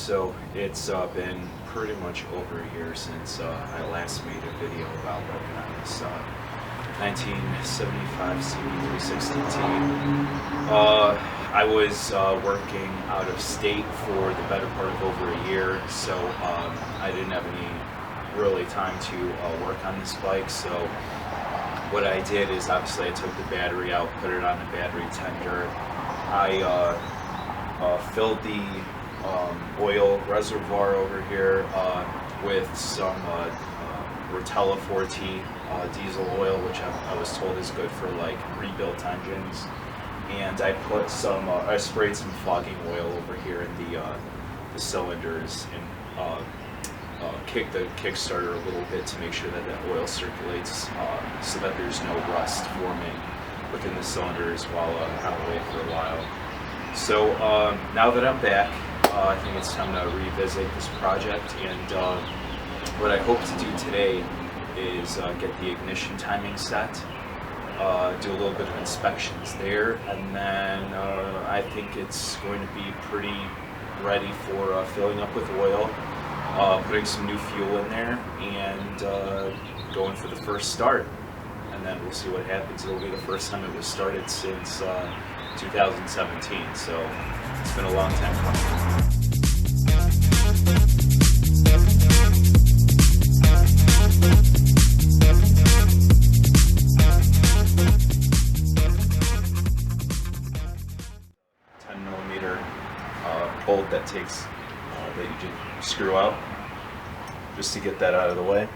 So it's been pretty much over a year since I last made a video about working on this 1975 CB360T. I was working out of state for the better part of over a year, so I didn't have any really time to work on this bike. So what I did is, obviously I took the battery out, put it on a battery tender. I filled the oil reservoir over here with some Rotella 4T diesel oil, which I was told is good for like rebuilt engines. And I put some, I sprayed some fogging oil over here in the cylinders and kick the Kickstarter a little bit to make sure that the oil circulates so that there's no rust forming within the cylinders while out away for a while. So now that I'm back, I think it's time to revisit this project, and what I hope to do today is get the ignition timing set, do a little bit of inspections there, and then I think it's going to be pretty ready for filling up with oil, putting some new fuel in there, and going for the first start. And then we'll see what happens. It'll be the first time it was started since 2017, so it's been a long time coming. 10mm bolt that takes that you just screw out, just to get that out of the way.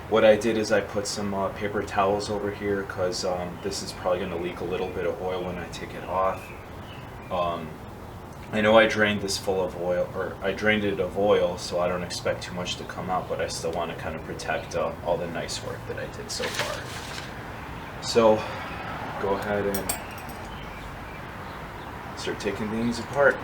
What I did is I put some paper towels over here because this is probably going to leak a little bit of oil when I take it off. I know I drained this full of oil, or I drained it of oil, so I don't expect too much to come out, but I still want to kind of protect all the nice work that I did so far. So go ahead and start taking things apart.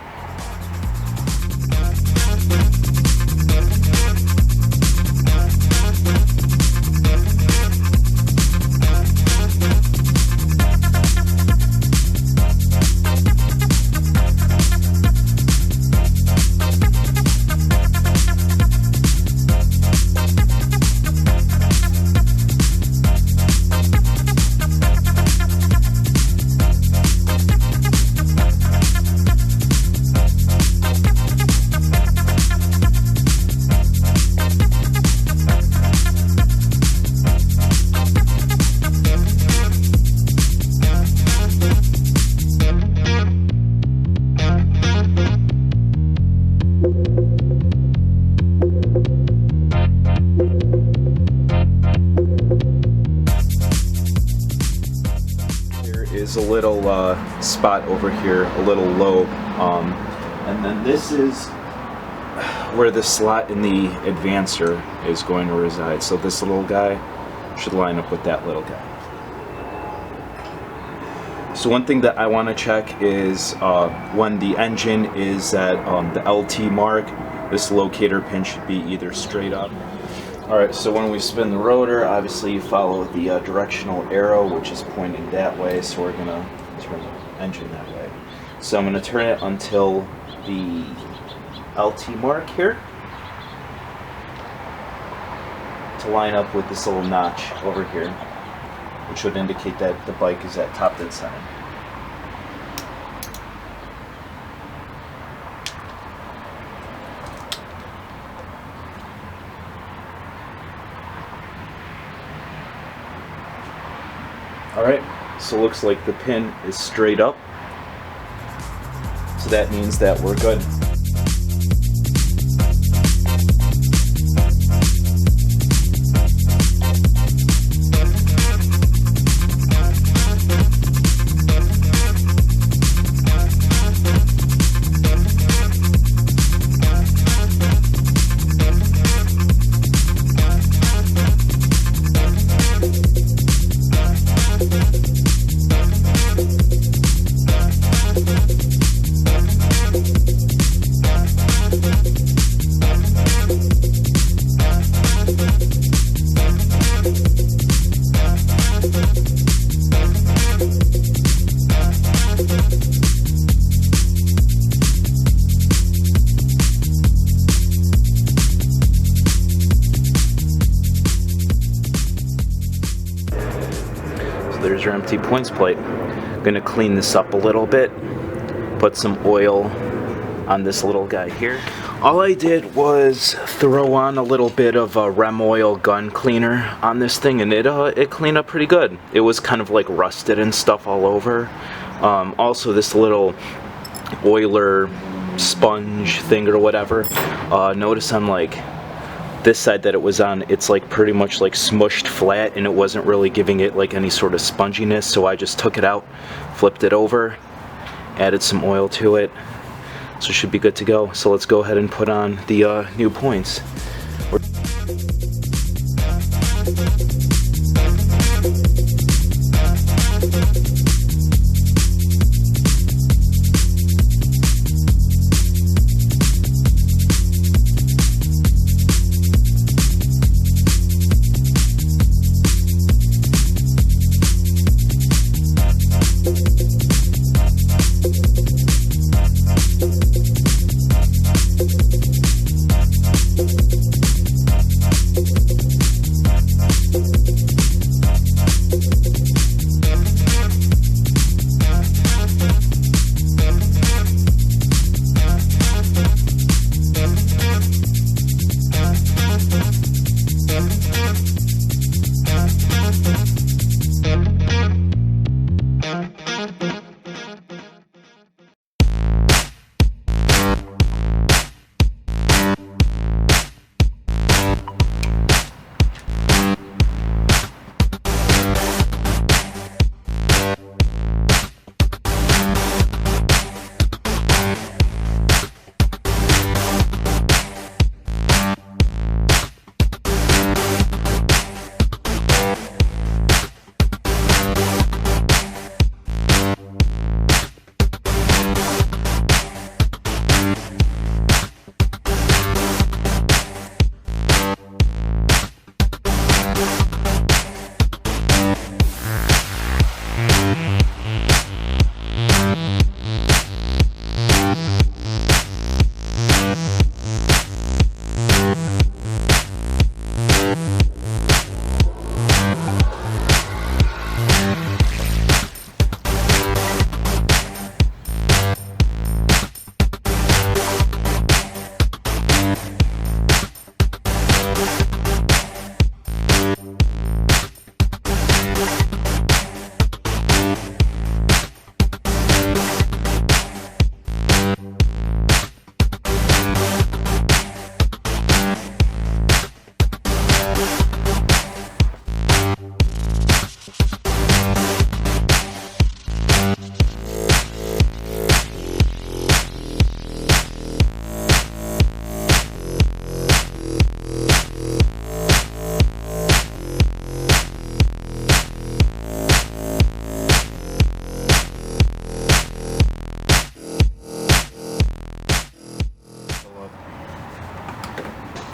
Is a little spot over here, a little lobe, and then this is where the slot in the advancer is going to reside. So this little guy should line up with that little guy. So one thing that I want to check is when the engine is at the LT mark, this locator pin should be either straight up. Alright, so when we spin the rotor, obviously you follow the directional arrow, which is pointing that way, so we're going to turn the engine that way. So I'm going to turn it until the LT mark here to line up with this little notch over here, which would indicate that the bike is at top dead center. Alright, so it looks like the pin is straight up, so that means that we're good. there's your empty points plate. I'm gonna clean this up a little bit, put some oil on this little guy here. All I did was throw on a little bit of a Rem Oil gun cleaner on this thing, and it cleaned up pretty good. It was kind of like rusted and stuff all over. Also, this little oiler sponge thing or whatever, notice on like this side that it was on, it's like pretty much like smushed flat, and it wasn't really giving it like any sort of sponginess, so I just took it out, flipped it over, added some oil to it, so it should be good to go. So let's go ahead and put on the new points.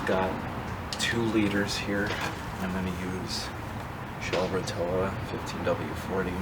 Got 2 liters here. I'm going to use Shell Rotella 15W40.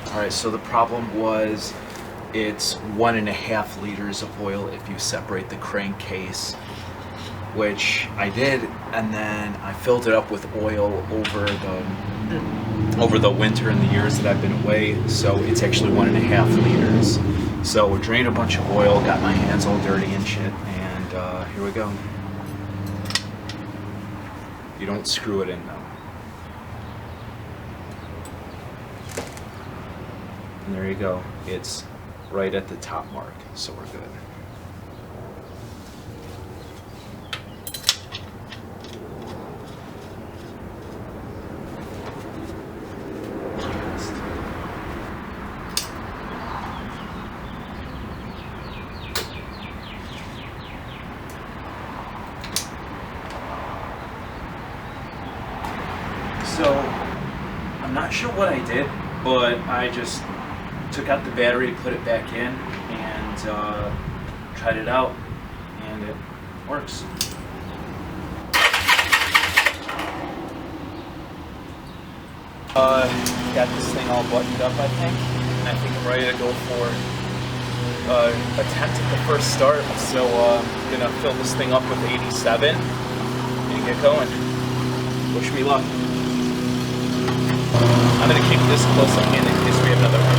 Alright, so the problem was it's 1.5 liters of oil if you separate the crankcase, which I did, and then I filled it up with oil over the winter and the years that I've been away, so it's actually 1.5 liters. So we drained a bunch of oil, got my hands all dirty and shit, and here we go. You don't screw it in though. And there you go. It's right at the top mark, so we're good. So, I'm not sure what I did, but I just took out the battery, put it back in, and tried it out, and it works. Got this thing all buttoned up, I think, and I think I'm ready to go for attempt at the first start. So I'm gonna fill this thing up with 87 and get going. Wish me luck. I'm gonna keep this close on hand in case we have another